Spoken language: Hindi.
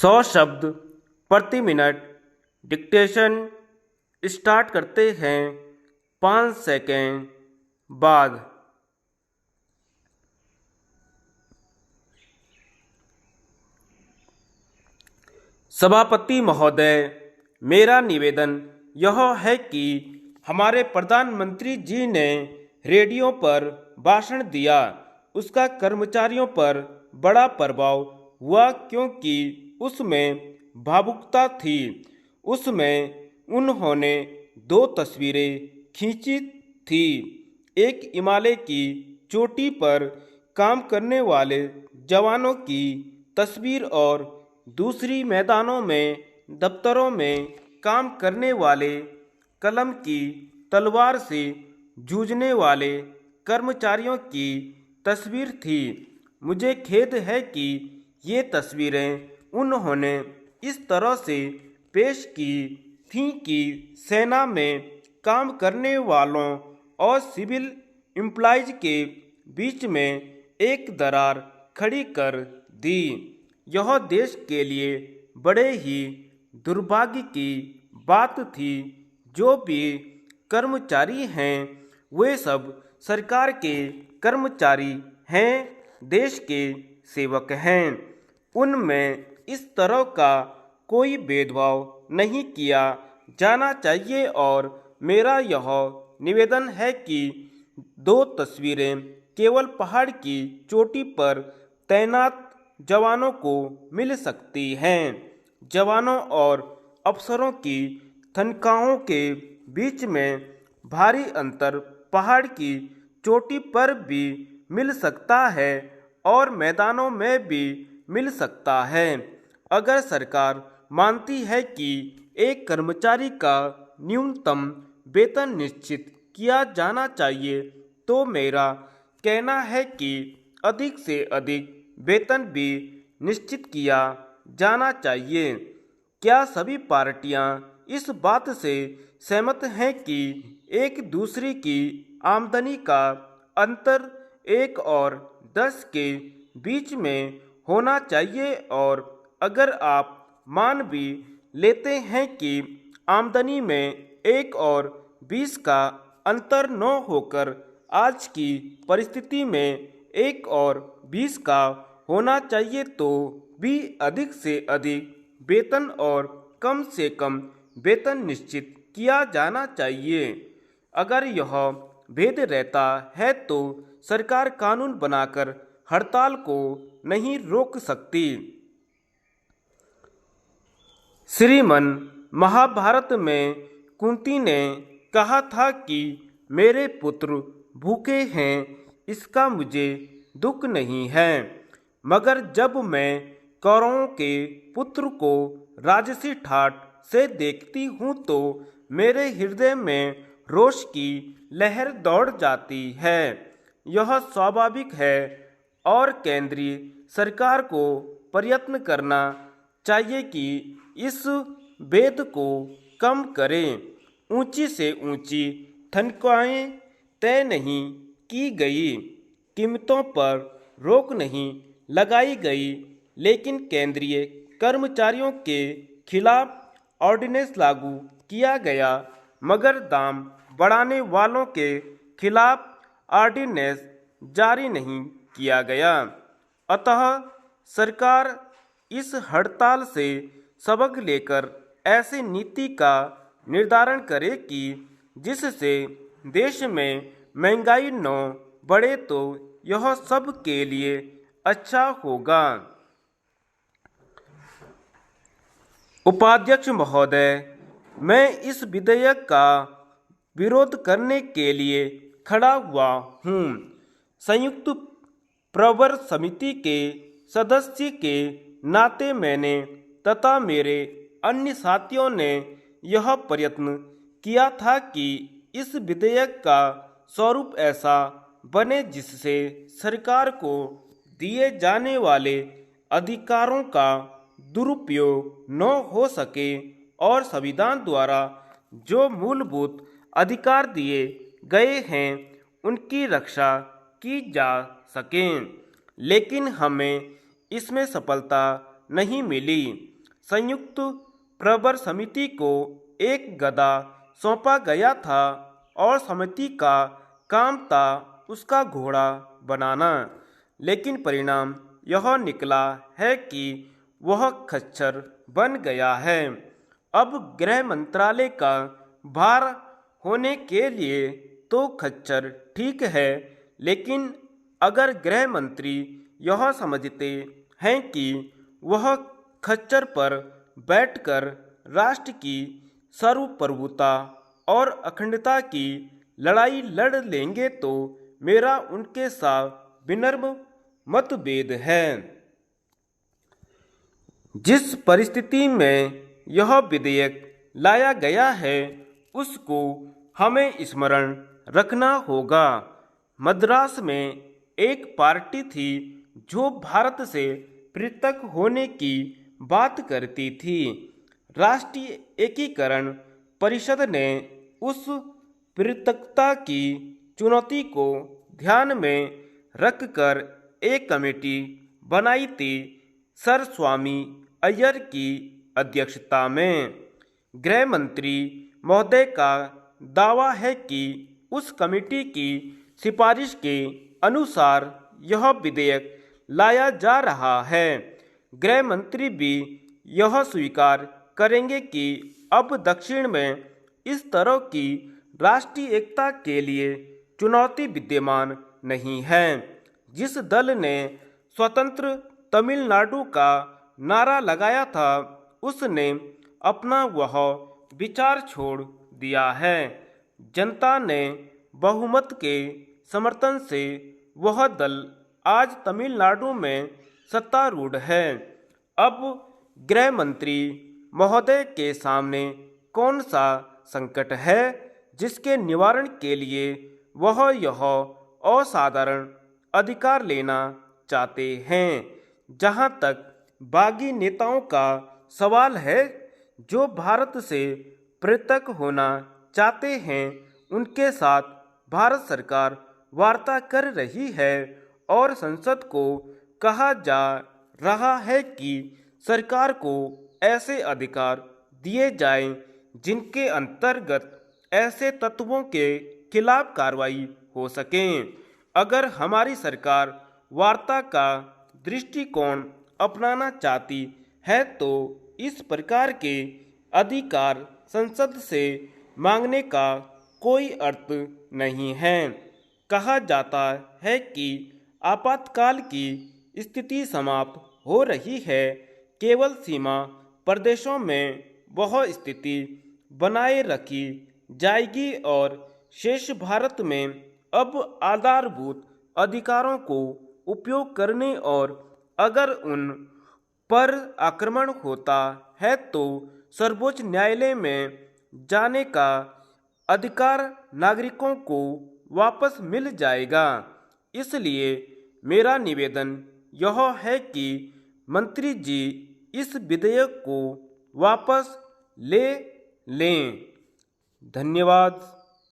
100 शब्द प्रति मिनट। डिक्टेशन स्टार्ट करते हैं 5 सेकेंड बाद। सभापति महोदय, मेरा निवेदन यह है कि हमारे प्रधानमंत्री जी ने रेडियो पर भाषण दिया, उसका कर्मचारियों पर बड़ा प्रभाव हुआ क्योंकि उसमें भावुकता थी। उसमें उन्होंने 2 तस्वीरें खींची थी, एक हिमालय की चोटी पर काम करने वाले जवानों की तस्वीर और दूसरी मैदानों में दफ्तरों में काम करने वाले कलम की तलवार से जूझने वाले कर्मचारियों की तस्वीर थी। मुझे खेद है कि ये तस्वीरें उन्होंने इस तरह से पेश की थीं कि सेना में काम करने वालों और सिविल एम्प्लॉयज के बीच में एक दरार खड़ी कर दी। यह देश के लिए बड़े ही दुर्भाग्य की बात थी। जो भी कर्मचारी हैं वे सब सरकार के कर्मचारी हैं, देश के सेवक हैं। उनमें इस तरह का कोई भेदभाव नहीं किया जाना चाहिए और मेरा यह निवेदन है कि 2 तस्वीरें केवल पहाड़ की चोटी पर तैनात जवानों को मिल सकती हैं। जवानों और अफसरों की तनख्वाहों के बीच में भारी अंतर पहाड़ की चोटी पर भी मिल सकता है और मैदानों में भी मिल सकता है। अगर सरकार मानती है कि एक कर्मचारी का न्यूनतम वेतन निश्चित किया जाना चाहिए, तो मेरा कहना है कि अधिक से अधिक वेतन भी निश्चित किया जाना चाहिए। क्या सभी पार्टियां इस बात से सहमत हैं कि एक दूसरे की आमदनी का अंतर 1 और 10 के बीच में होना चाहिए? और अगर आप मान भी लेते हैं कि आमदनी में 1 और 20 का अंतर न होकर आज की परिस्थिति में 1 और 20 का होना चाहिए, तो भी अधिक से अधिक वेतन और कम से कम वेतन निश्चित किया जाना चाहिए। अगर यह भेद रहता है तो सरकार कानून बनाकर हड़ताल को नहीं रोक सकती। श्रीमन महाभारत में कुंती ने कहा था कि मेरे पुत्र भूखे हैं, इसका मुझे दुख नहीं है, मगर जब मैं कौरवों के पुत्र को राजसी ठाठ से देखती हूँ तो मेरे हृदय में रोष की लहर दौड़ जाती है। यह स्वाभाविक है और केंद्रीय सरकार को प्रयत्न करना चाहिए कि इस भेद को कम करें। ऊंची से ऊंची तनख्वाहें तय नहीं की गई, कीमतों पर रोक नहीं लगाई गई, लेकिन केंद्रीय कर्मचारियों के खिलाफ ऑर्डिनेंस लागू किया गया, मगर दाम बढ़ाने वालों के खिलाफ ऑर्डिनेंस जारी नहीं किया गया। अतः सरकार इस हड़ताल से सबक लेकर ऐसी नीति का निर्धारण करे कि जिससे देश में महंगाई न बढ़े, तो यह सब के लिए अच्छा होगा। उपाध्यक्ष महोदय, मैं इस विधेयक का विरोध करने के लिए खड़ा हुआ हूँ। संयुक्त प्रवर समिति के सदस्य के नाते मैंने तथा मेरे अन्य साथियों ने यह प्रयत्न किया था कि इस विधेयक का स्वरूप ऐसा बने जिससे सरकार को दिए जाने वाले अधिकारों का दुरुपयोग न हो सके और संविधान द्वारा जो मूलभूत अधिकार दिए गए हैं उनकी रक्षा की जा सके। लेकिन हमें इसमें सफलता नहीं मिली। संयुक्त प्रवर समिति को एक गदा सौंपा गया था और समिति का काम था उसका घोड़ा बनाना, लेकिन परिणाम यह निकला है कि वह खच्चर बन गया है। अब गृह मंत्रालय का भार होने के लिए तो खच्चर ठीक है, लेकिन अगर गृह मंत्री यह समझते हैं कि वह खच्चर पर बैठकर राष्ट्र की सार्वभौमता और अखंडता की लड़ाई लड़ लेंगे तो मेरा उनके साथ विनम्र मतभेद है। जिस परिस्थिति में यह विधेयक लाया गया है उसको हमें स्मरण रखना होगा। मद्रास में एक पार्टी थी जो भारत से पृथक होने की बात करती थी। राष्ट्रीय एकीकरण परिषद ने उस पृथकता की चुनौती को ध्यान में रखकर एक कमेटी बनाई थी सर स्वामी अय्यर की अध्यक्षता में। गृह मंत्री महोदय का दावा है कि उस कमेटी की सिफारिश के अनुसार यह विधेयक लाया जा रहा है। गृह मंत्री भी यह स्वीकार करेंगे कि अब दक्षिण में इस तरह की राष्ट्रीय एकता के लिए चुनौती विद्यमान नहीं है। जिस दल ने स्वतंत्र तमिलनाडु का नारा लगाया था उसने अपना वह विचार छोड़ दिया है। जनता ने बहुमत के समर्थन से वह दल आज तमिलनाडु में सत्तारूढ़ है। अब गृह मंत्री महोदय के सामने कौन सा संकट है जिसके निवारण के लिए वह यह असाधारण अधिकार लेना चाहते हैं। जहां तक बागी नेताओं का सवाल है जो भारत से पृथक होना चाहते हैं, उनके साथ भारत सरकार वार्ता कर रही है और संसद को कहा जा रहा है कि सरकार को ऐसे अधिकार दिए जाएं जिनके अंतर्गत ऐसे तत्वों के खिलाफ कार्रवाई हो सके। अगर हमारी सरकार वार्ता का दृष्टिकोण अपनाना चाहती है तो इस प्रकार के अधिकार संसद से मांगने का कोई अर्थ नहीं है। कहा जाता है कि आपातकाल की स्थिति समाप्त हो रही है, केवल सीमा प्रदेशों में वह स्थिति बनाए रखी जाएगी और शेष भारत में अब आधारभूत अधिकारों को उपयोग करने और अगर उन पर आक्रमण होता है तो सर्वोच्च न्यायालय में जाने का अधिकार नागरिकों को वापस मिल जाएगा। इसलिए मेरा निवेदन यह है कि मंत्री जी इस विधेयक को वापस ले लें। धन्यवाद।